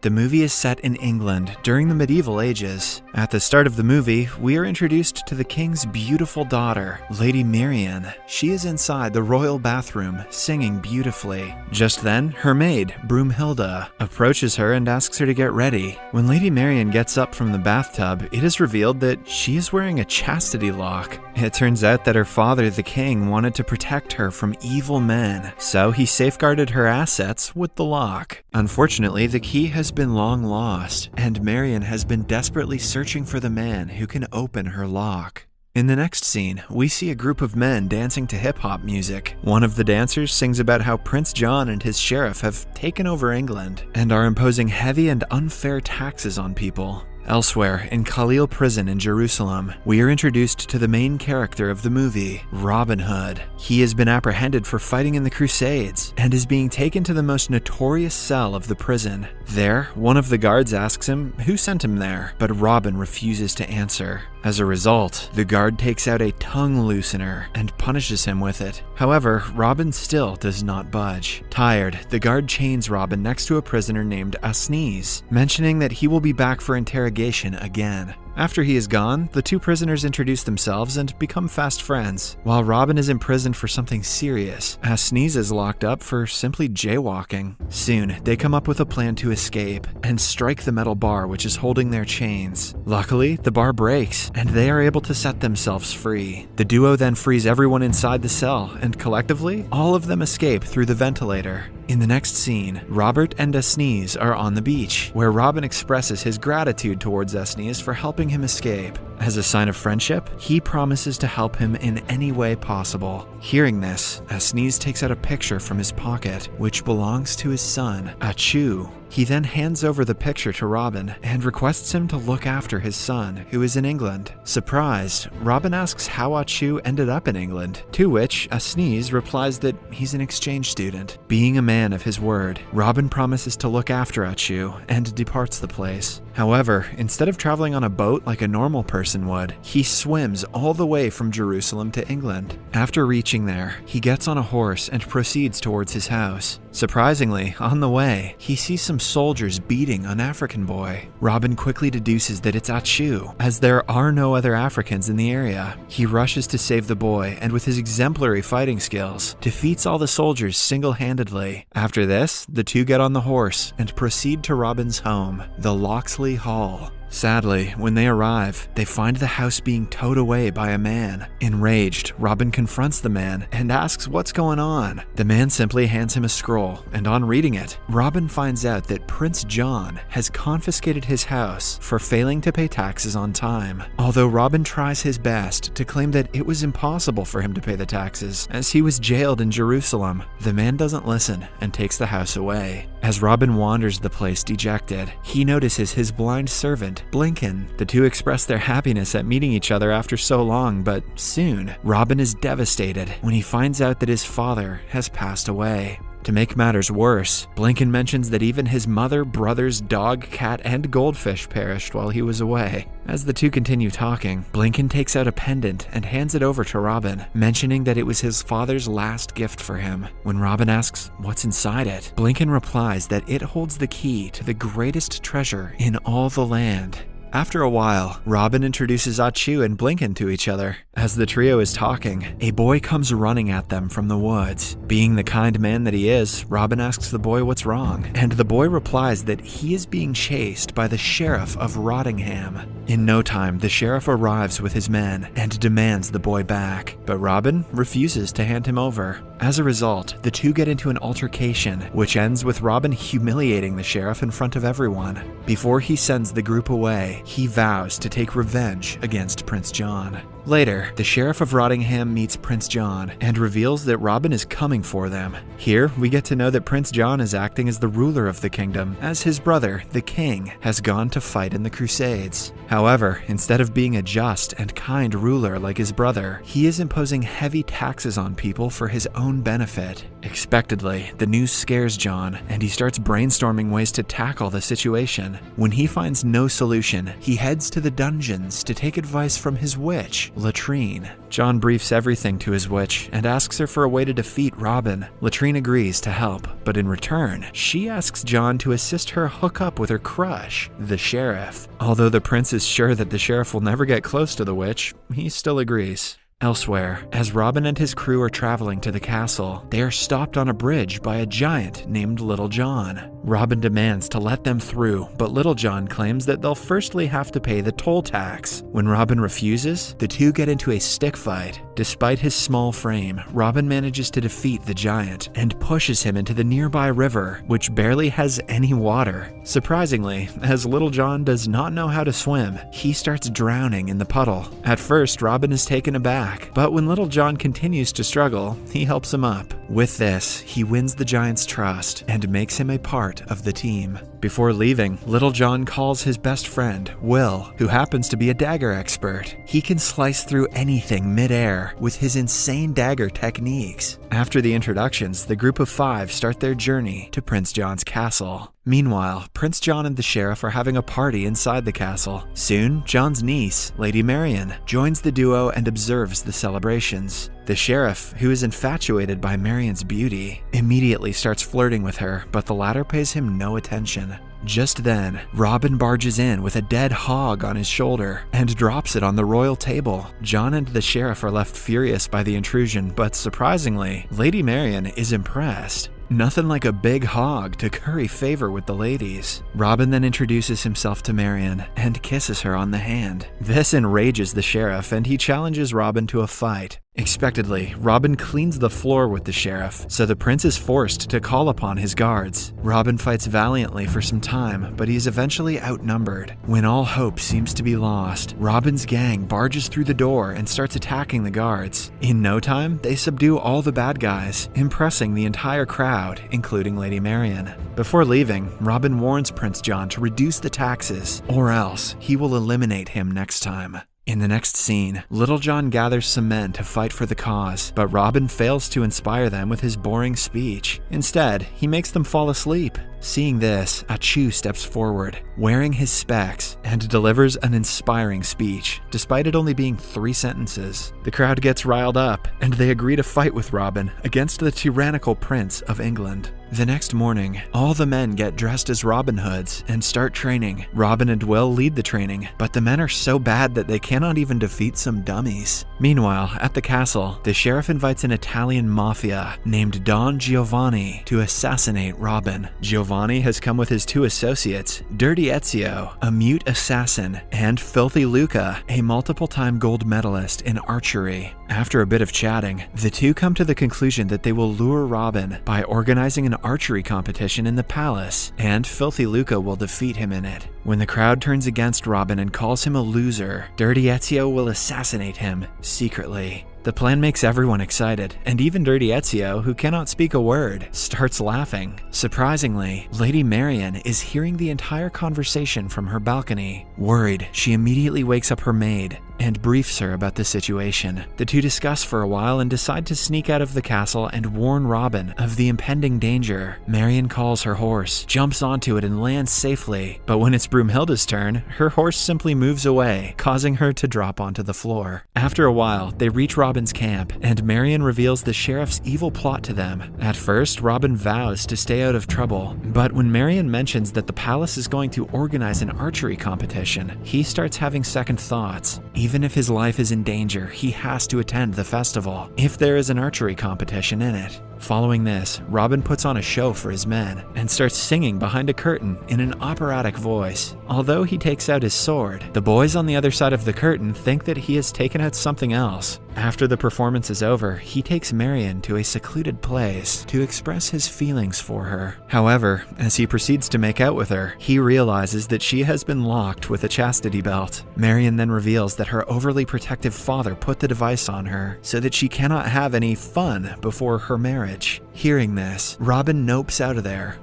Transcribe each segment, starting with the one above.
The movie is set in England during the medieval ages. At the start of the movie, we are introduced to the king's beautiful daughter, Lady Marian. She is inside the royal bathroom, singing beautifully. Just then, her maid, Broomhilda, approaches her and asks her to get ready. When Lady Marian gets up from the bathtub, it is revealed that she is wearing a chastity lock. It turns out that her father, the king, wanted to protect her from evil men, so he safeguarded her assets with the lock. Unfortunately, the key has been long lost, and Marian has been desperately searching for the man who can open her lock. In the next scene, we see a group of men dancing to hip-hop music. One of the dancers sings about how Prince John and his sheriff have taken over England and are imposing heavy and unfair taxes on people. Elsewhere, in Khalil Prison in Jerusalem, we are introduced to the main character of the movie, Robin Hood. He has been apprehended for fighting in the Crusades and is being taken to the most notorious cell of the prison. There, one of the guards asks him who sent him there, but Robin refuses to answer. As a result, the guard takes out a tongue loosener and punishes him with it. However, Robin still does not budge. Tired, the guard chains Robin next to a prisoner named Asniz, mentioning that he will be back for interrogation again. After he is gone, the two prisoners introduce themselves and become fast friends. While Robin is imprisoned for something serious, Asniz is locked up for simply jaywalking. Soon, they come up with a plan to escape and strike the metal bar which is holding their chains. Luckily, the bar breaks, and they are able to set themselves free. The duo then frees everyone inside the cell, and collectively, all of them escape through the ventilator. In the next scene, Robert and Asniz are on the beach, where Robin expresses his gratitude towards Asniz for helping him escape. As a sign of friendship, he promises to help him in any way possible. Hearing this, Asniz takes out a picture from his pocket, which belongs to his son, Achu. He then hands over the picture to Robin and requests him to look after his son, who is in England. Surprised, Robin asks how Achu ended up in England, to which Asniz replies that he's an exchange student. Being a man of his word, Robin promises to look after Achu and departs the place. However, instead of traveling on a boat like a normal person would, he swims all the way from Jerusalem to England. After reaching there, he gets on a horse and proceeds towards his house. Surprisingly, on the way, he sees some soldiers beating an African boy. Robin quickly deduces that it's Achu, as there are no other Africans in the area. He rushes to save the boy, and with his exemplary fighting skills, defeats all the soldiers single-handedly. After this, the two get on the horse and proceed to Robin's home, the Locksley Hall. Sadly, when they arrive, they find the house being towed away by a man. Enraged, Robin confronts the man and asks what's going on. The man simply hands him a scroll, and on reading it, Robin finds out that Prince John has confiscated his house for failing to pay taxes on time. Although Robin tries his best to claim that it was impossible for him to pay the taxes, as he was jailed in Jerusalem, the man doesn't listen and takes the house away. As Robin wanders the place dejected, he notices his blind servant, Blinken. The two express their happiness at meeting each other after so long, but soon, Robin is devastated when he finds out that his father has passed away. To make matters worse, Blinken mentions that even his mother, brothers, dog, cat, and goldfish perished while he was away. As the two continue talking, Blinken takes out a pendant and hands it over to Robin, mentioning that it was his father's last gift for him. When Robin asks what's inside it, Blinken replies that it holds the key to the greatest treasure in all the land. After a while, Robin introduces Achu and Blinken to each other. As the trio is talking, a boy comes running at them from the woods. Being the kind man that he is, Robin asks the boy what's wrong, and the boy replies that he is being chased by the sheriff of Rottingham. In no time, the sheriff arrives with his men and demands the boy back, but Robin refuses to hand him over. As a result, the two get into an altercation, which ends with Robin humiliating the sheriff in front of everyone. Before he sends the group away, he vows to take revenge against Prince John. Later, the Sheriff of Rottingham meets Prince John and reveals that Robin is coming for them. Here, we get to know that Prince John is acting as the ruler of the kingdom, as his brother, the king, has gone to fight in the Crusades. However, instead of being a just and kind ruler like his brother, he is imposing heavy taxes on people for his own benefit. Expectedly, the news scares John, and he starts brainstorming ways to tackle the situation. When he finds no solution, he heads to the dungeons to take advice from his witch, Latrine. John briefs everything to his witch and asks her for a way to defeat Robin. Latrine agrees to help, but in return, she asks John to assist her hook up with her crush, the sheriff. Although the prince is sure that the sheriff will never get close to the witch, he still agrees. Elsewhere, as Robin and his crew are traveling to the castle, they are stopped on a bridge by a giant named Little John. Robin demands to let them through, but Little John claims that they'll firstly have to pay the toll tax. When Robin refuses, the two get into a stick fight. Despite his small frame, Robin manages to defeat the giant and pushes him into the nearby river, which barely has any water. Surprisingly, as Little John does not know how to swim, he starts drowning in the puddle. At first, Robin is taken aback, but when Little John continues to struggle, he helps him up. With this, he wins the giant's trust and makes him a part of the team. Before leaving, Little John calls his best friend, Will, who happens to be a dagger expert. He can slice through anything mid-air with his insane dagger techniques. After the introductions, the group of 5 start their journey to Prince John's castle. Meanwhile, Prince John and the sheriff are having a party inside the castle. Soon, John's niece, Lady Marian, joins the duo and observes the celebrations. The sheriff, who is infatuated by Marian's beauty, immediately starts flirting with her, but the latter pays him no attention. Just then, Robin barges in with a dead hog on his shoulder and drops it on the royal table. John and the sheriff are left furious by the intrusion, but surprisingly, Lady Marian is impressed. Nothing like a big hog to curry favor with the ladies. Robin then introduces himself to Marian and kisses her on the hand. This enrages the sheriff and he challenges Robin to a fight. Expectedly, Robin cleans the floor with the sheriff, so the prince is forced to call upon his guards. Robin fights valiantly for some time, but he is eventually outnumbered. When all hope seems to be lost, Robin's gang barges through the door and starts attacking the guards. In no time, they subdue all the bad guys, impressing the entire crowd, including Lady Marian. Before leaving, Robin warns Prince John to reduce the taxes, or else he will eliminate him next time. In the next scene, Little John gathers some men to fight for the cause, but Robin fails to inspire them with his boring speech. Instead, he makes them fall asleep. Seeing this, Achu steps forward, wearing his specs, and delivers an inspiring speech, despite it only being 3 sentences. The crowd gets riled up, and they agree to fight with Robin against the tyrannical Prince of England. The next morning, all the men get dressed as Robin Hoods and start training. Robin and Will lead the training, but the men are so bad that they cannot even defeat some dummies. Meanwhile, at the castle, the sheriff invites an Italian mafia named Don Giovanni to assassinate Robin. Giovanni has come with his 2 associates, Dirty Ezio, a mute assassin, and Filthy Luca, a multiple-time gold medalist in archery. After a bit of chatting, the two come to the conclusion that they will lure Robin by organizing an archery competition in the palace, and Filthy Luca will defeat him in it. When the crowd turns against Robin and calls him a loser, Dirty Ezio will assassinate him secretly. The plan makes everyone excited, and even Dirty Ezio, who cannot speak a word, starts laughing. Surprisingly, Lady Marian is hearing the entire conversation from her balcony. Worried, she immediately wakes up her maid and briefs her about the situation. The two discuss for a while and decide to sneak out of the castle and warn Robin of the impending danger. Marian calls her horse, jumps onto it and lands safely, but when it's Broomhilda's turn, her horse simply moves away, causing her to drop onto the floor. After a while, they reach Robin's camp, and Marian reveals the sheriff's evil plot to them. At first, Robin vows to stay out of trouble, but when Marian mentions that the palace is going to organize an archery competition, he starts having second thoughts. Even if his life is in danger, he has to attend the festival, if there is an archery competition in it. Following this, Robin puts on a show for his men and starts singing behind a curtain in an operatic voice. Although he takes out his sword, the boys on the other side of the curtain think that he has taken out something else. After the performance is over, he takes Marian to a secluded place to express his feelings for her. However, as he proceeds to make out with her, he realizes that she has been locked with a chastity belt. Marian then reveals that her overly protective father put the device on her so that she cannot have any fun before her marriage. Hearing this, Robin nopes out of there.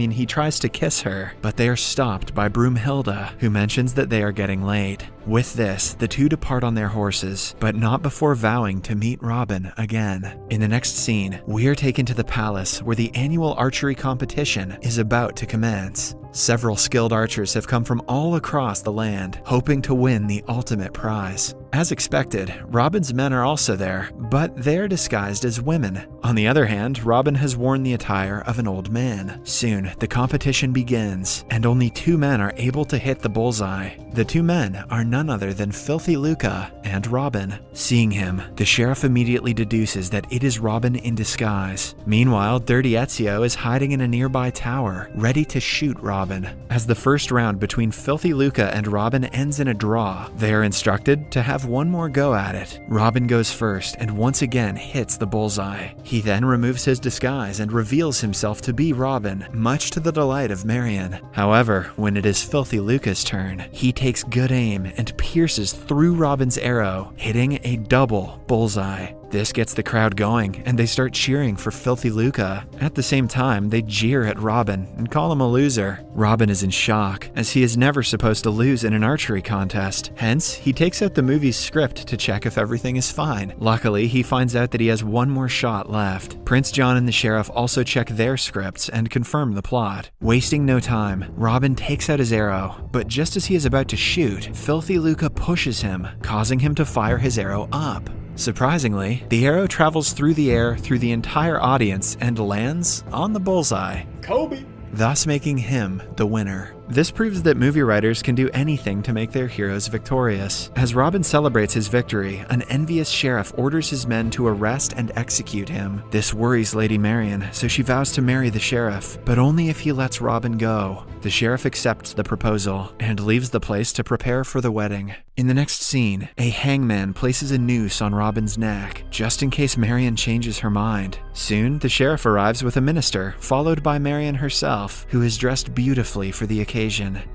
He tries to kiss her, but they are stopped by Broomhilda, who mentions that they are getting late. With this, the two depart on their horses, but not before vowing to meet Robin again. In the next scene, we are taken to the palace where the annual archery competition is about to commence. Several skilled archers have come from all across the land, hoping to win the ultimate prize. As expected, Robin's men are also there, but they're disguised as women. On the other hand, Robin has worn the attire of an old man. Soon, the competition begins, and only 2 men are able to hit the bullseye. The 2 men are none other than Filthy Luca and Robin. Seeing him, the sheriff immediately deduces that it is Robin in disguise. Meanwhile, Dirty Ezio is hiding in a nearby tower, ready to shoot Robin. As the first round between Filthy Luca and Robin ends in a draw, they are instructed to have one more go at it. Robin goes first and once again hits the bullseye. He then removes his disguise and reveals himself to be Robin, much to the delight of Marion. However, when it is Filthy Luca's turn, he takes good aim and pierces through Robin's arrow, hitting a double bullseye. This gets the crowd going, and they start cheering for Filthy Luca. At the same time, they jeer at Robin and call him a loser. Robin is in shock, as he is never supposed to lose in an archery contest. Hence, he takes out the movie's script to check if everything is fine. Luckily, he finds out that he has one more shot left. Prince John and the sheriff also check their scripts and confirm the plot. Wasting no time, Robin takes out his arrow, but just as he is about to shoot, Filthy Luca pushes him, causing him to fire his arrow up. Surprisingly, the arrow travels through the air through the entire audience and lands on the bullseye, Kobe, thus making him the winner. This proves that movie writers can do anything to make their heroes victorious. As Robin celebrates his victory, an envious sheriff orders his men to arrest and execute him. This worries Lady Marion, so she vows to marry the sheriff, but only if he lets Robin go. The sheriff accepts the proposal and leaves the place to prepare for the wedding. In the next scene, a hangman places a noose on Robin's neck, just in case Marion changes her mind. Soon, the sheriff arrives with a minister, followed by Marion herself, who is dressed beautifully for the occasion.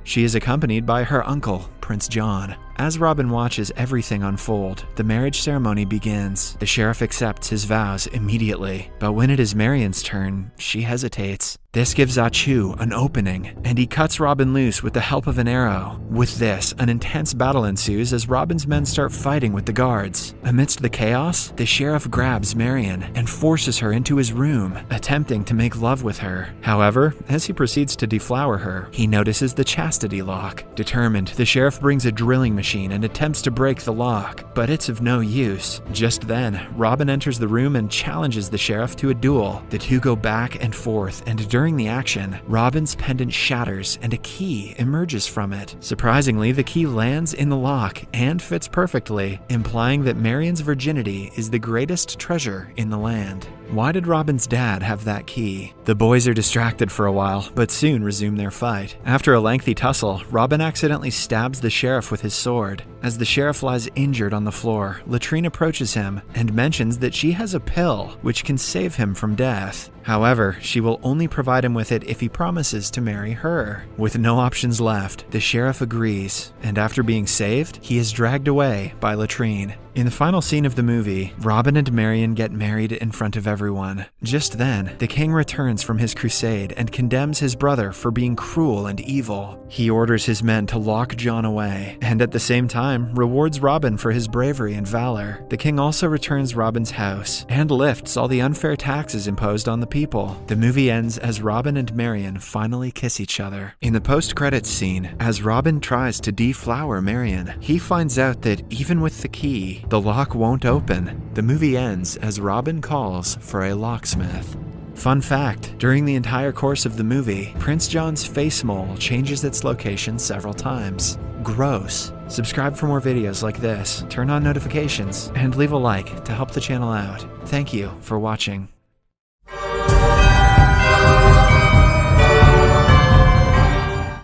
She is accompanied by her uncle, Prince John. As Robin watches everything unfold, the marriage ceremony begins. The sheriff accepts his vows immediately, but when it is Marion's turn, she hesitates. This gives Achu an opening, and he cuts Robin loose with the help of an arrow. With this, an intense battle ensues as Robin's men start fighting with the guards. Amidst the chaos, the sheriff grabs Marion and forces her into his room, attempting to make love with her. However, as he proceeds to deflower her, he notices the chastity lock. Determined, the sheriff brings a drilling machine and attempts to break the lock, but it's of no use. Just then, Robin enters the room and challenges the sheriff to a duel. The two go back and forth, and during the action, Robin's pendant shatters and a key emerges from it. Surprisingly, the key lands in the lock and fits perfectly, implying that Marion's virginity is the greatest treasure in the land. Why did Robin's dad have that key? The boys are distracted for a while, but soon resume their fight. After a lengthy tussle, Robin accidentally stabs the sheriff with his sword. As the sheriff lies injured on the floor, Latrine approaches him and mentions that she has a pill which can save him from death. However, she will only provide him with it if he promises to marry her. With no options left, the sheriff agrees, and after being saved, he is dragged away by Latrine. In the final scene of the movie, Robin and Marion get married in front of everyone. Just then, the king returns from his crusade and condemns his brother for being cruel and evil. He orders his men to lock John away, and at the same time, rewards Robin for his bravery and valor. The king also returns Robin's house, and lifts all the unfair taxes imposed on the people. The movie ends as Robin and Marion finally kiss each other. In the post-credits scene, as Robin tries to deflower Marion, he finds out that even with the key, the lock won't open. The movie ends as Robin calls for a locksmith. Fun fact, during the entire course of the movie, Prince John's face mole changes its location several times. Gross. Subscribe for more videos like this, turn on notifications, and leave a like to help the channel out. Thank you for watching.